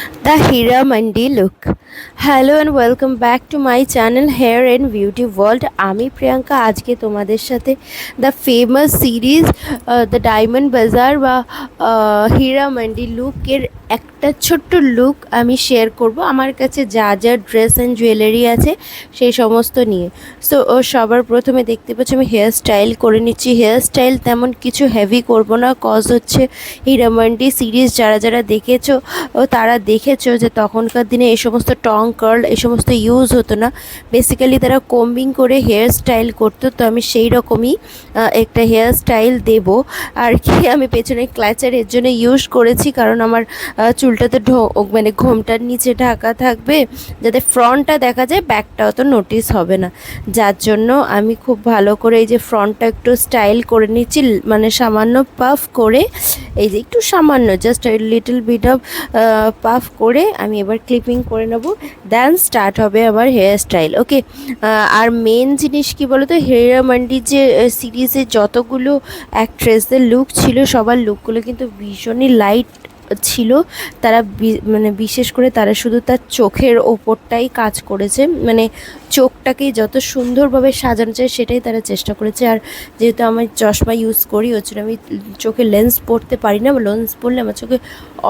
The Hira Mandi look. Hello and welcome back to my channel Hair and Beauty World. আমি প্রিয়াঙ্কা আজকে তোমাদের সাথে the famous series the diamond বাজার বা হীরা মান্ডি লুকের একটা ছোট্ট লুক আমি শেয়ার করব আমার কাছে যা যা ড্রেস অ্যান্ড জুয়েলারি আছে সেই সমস্ত নিয়ে। সো সবার প্রথমে দেখতে পাচ্ছ আমি হেয়ার স্টাইল করে নিচ্ছি। হেয়ার স্টাইল তেমন কিছু হেভি করব না, কজ হচ্ছে হীরা মান্ডি সিরিজ যারা যারা দেখেছো তারা দেখেছো যে তখনকার দিনে এই সমস্ত টং কার্ল এই সমস্ত ইউজ হতো না, বেসিক্যালি তারা কম্বিং করে হেয়ার স্টাইল করতো। তো আমি সেই রকমই একটা হেয়ার স্টাইল দেবো আর কি। আমি পেছনে ক্লাচার এর জন্য ইউজ করেছি কারণ আমার চুলটাতে মানে ঘোমটার নিচে ঢাকা থাকবে যাতে ফ্রন্টটা দেখা যায়, ব্যাকটা অত নোটিস হবে না, যার জন্য আমি খুব ভালো করে এই যে ফ্রন্টটা একটু স্টাইল করে নিচ্ছি, মানে সামান্য পাফ করে, এই যে একটু সামান্য just little bit of puff করে আমি এবার ক্লিপিং করে নেব, দেন স্টার্ট হবে আমার হেয়ার স্টাইল। ওকে, আর মেন জিনিস কি বলো তো, হীরা মান্ডির যে সিরিজে যতগুলো অ্যাক্ট্রেসদের লুক ছিল সবার লুকগুলো কিন্তু ভীষণই লাইট ছিল। তারা মানে বিশেষ করে তারা শুধু তার চোখের ওপরটাই কাজ করেছে, মানে চোখটাকে যত সুন্দরভাবে সাজানো যায় সেটাই তারা চেষ্টা করেছে। আর যেহেতু আমি চশমা ইউজ করি ওর জন্য আমি চোখে লেন্স পরতে পারি না, লেন্স পরলে আমার চোখে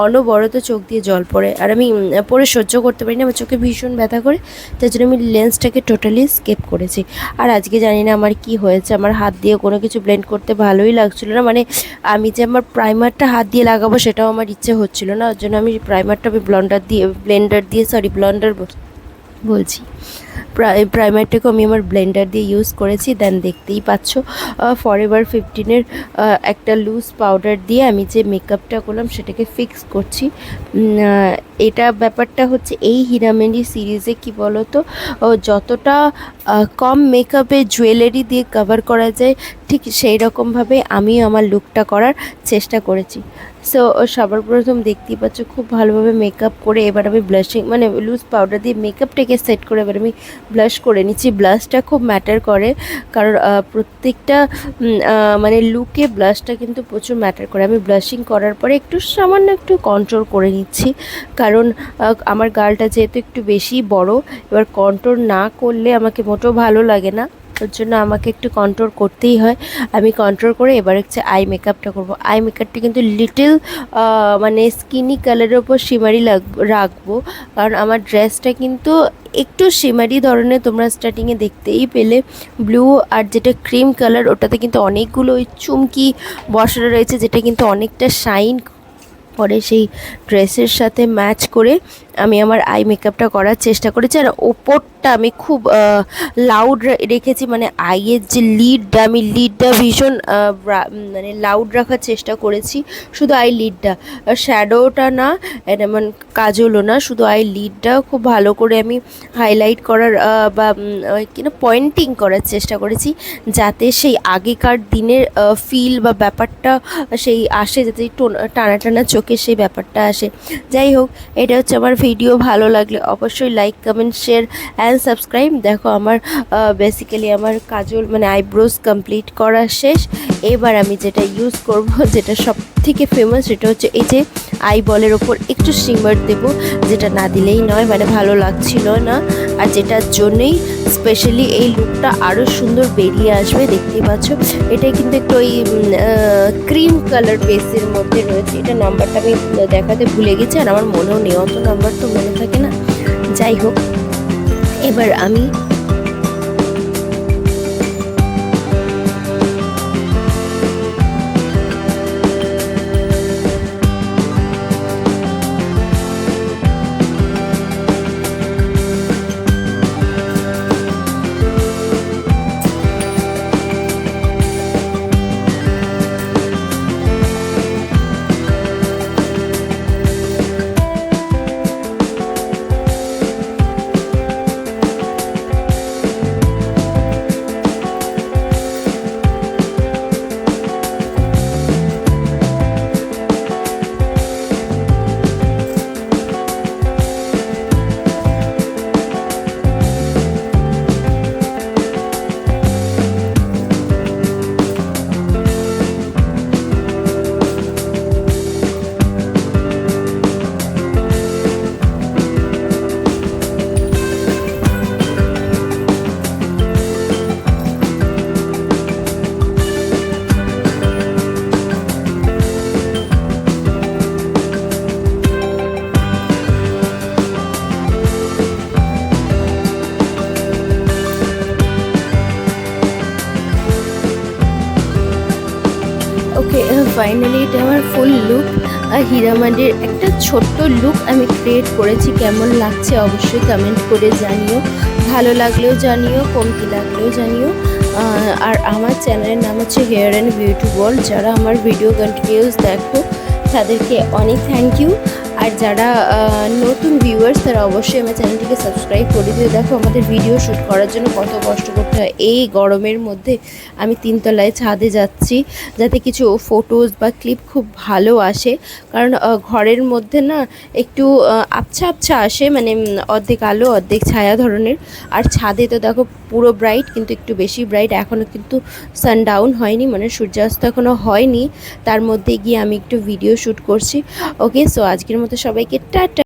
অনবরত চোখ দিয়ে জল পড়ে আর আমি পরে সহ্য করতে পারি না, আমার চোখে ভীষণ ব্যথা করে, তার জন্য আমি লেন্সটাকে টোটালি স্কিপ করেছি। আর আজকে জানি না আমার কি হয়েছে, আমার হাত দিয়ে কোনো কিছু ব্লেন্ড করতে ভালোই লাগছিলো না, মানে আমি যে আমার প্রাইমারটা হাত দিয়ে লাগাবো সেটাও আমার ইচ্ছে হচ্ছিল না, ওর জন্য আমি প্রাইমারটা আমি ব্লেন্ডার দিয়ে বলছি প্রাইমারটাকে আমি আমার ব্লেন্ডার দিয়ে ইউজ করেছি। দেন দেখতেই পাচ্ছ ফরএভার 15-এর একটা লুজ পাউডার দিয়ে আমি যে মেকআপটা করলাম সেটাকে ফিক্স করছি। এটা ব্যাপারটা হচ্ছে এই হীরা মান্ডি সিরিজে কি বলো তো, যতটা কম মেকআপে জুয়েলারি দিয়ে কভার করা যায় ঠিক সেই রকমভাবে আমি আমার লুকটা করার চেষ্টা করেছি। সো সবার প্রথম দেখতেই পাচ্ছ খুব ভালোভাবে মেকআপ করে এবার আমি ব্লাশিং মানে লুজ পাউডার দিয়ে মেকআপটাকে সেট করে এবার আমি ব্লাশ করে নিচ্ছি। ব্লাশটা খুব ম্যাটার করে কারণ প্রত্যেকটা মানে লুকে ব্লাশটা কিন্তু প্রচুর ম্যাটার করে। আমি ব্লাশিং করার পরে একটু সামান্য একটু কন্ট্রোল করে নিচ্ছি কারণ আমার গালটা যেহেতু একটু বেশি বড়, এবার কন্ট্রোল না করলে আমাকে মোটেও ভালো লাগে না, ওর জন্য আমাকে একটু কন্ট্রোল করতেই হয়। আমি কন্ট্রোল করে এবার হচ্ছে আই মেকআপটা করবো। আই মেকআপটা কিন্তু লিটল মানে স্কিনি কালারের ওপর শিমারি রাখবো কারণ আমার ড্রেসটা কিন্তু একটু শিমারি ধরনের, তোমরা স্টার্টিংয়ে দেখতেই পেলে ব্লু আর যেটা ক্রিম কালার ওটাতে কিন্তু অনেকগুলো ওই চুমকি বসানো রয়েছে যেটা কিন্তু অনেকটা শাইন পরে সেই ড্রেসের সাথে ম্যাচ করে আমি আমার আই মেকআপটা করার চেষ্টা করেছি। আর ওপরটা আমি খুব লাউড রেখেছি, মানে আইয়ের যে লিডটা ভীষণ মানে লাউড রাখার চেষ্টা করেছি, শুধু আই লিডটা, শ্যাডোটা না, মানে কাজলও না, শুধু আই লিডটা খুব ভালো করে আমি হাইলাইট করার বা কিনা পয়েন্টিং করার চেষ্টা করেছি যাতে সেই আগেকার দিনের ফিল বা ব্যাপারটা সেই আসে, যাতে টানা টানা চোখে সেই ব্যাপারটা আসে। যাই হোক, এটা হচ্ছে আমার ভিডিও। ভালো লাগলে অবশ্যই like comment share and subscribe. দেখো আমার বেসিক্যালি আমার কাজল মানে আইব্রোজ কমপ্লিট করা শেষ। এবার আমি যেটা ইউজ করব, যেটা সব থেকে ফেমাস, সেটা হচ্ছে এই যে আই বলের ওপর একটু শিমার দেব, যেটা না দিলেই নয়, মানে ভালো লাগছিল না, আর যেটার জন্যেই স্পেশালি এই লুকটা আরও সুন্দর বেরিয়ে আসবে। দেখতেই পাচ্ছ এটা কিন্তু একটু ওই ক্রিম কালার বেসের মধ্যে রয়েছে। এটা নাম্বারটা আমি দেখাতে ভুলে গেছি আর আমার মনেও নেই, অত নাম্বার তো মনে থাকে না। যাই হোক, এবার আমি ফাইনালি এটা আমার ফুল লুক। হীরামান্ডির একটা ছোট্ট লুক আমি ক্রিয়েট করেছি। কেমন লাগছে অবশ্যই কমেন্ট করে জানিও, ভালো লাগলেও জানিও, কমতি লাগলেও জানিও। আর আমার চ্যানেলের নাম হচ্ছে হেয়ার অ্যান্ড বিউটি ওয়ার্ল্ড। যারা আমার ভিডিও কন্টিনিউস দেখো তাদেরকে অনেক থ্যাংক ইউ। আর যারা নতুন ভিউয়ার্স তারা অবশ্যই আমার চ্যানেলটিকে সাবস্ক্রাইব করে দিও। দেখো আমাদের ভিডিও শ্যুট করার জন্য কত কষ্ট করতে হয়। এই গরমের মধ্যে আমি 3 তলায় ছাদে যাচ্ছি যাতে কিছু ফটোজ বা ক্লিপ খুব ভালো আসে, কারণ ঘরের মধ্যে না একটু আবছা আবছা আসে, মানে অর্ধেক আলো অর্ধেক ছায়া ধরনের। আর ছাদে তো দেখো পুরো ব্রাইট, কিন্তু একটু বেশি ব্রাইট। এখনও কিন্তু সানডাউন হয়নি, মানে সূর্যাস্ত এখনও হয়নি। তার মধ্যে গিয়ে আমি একটু ভিডিও শ্যুট করছি। ওকে, সো আজকের মতো সবাইকে টাটা।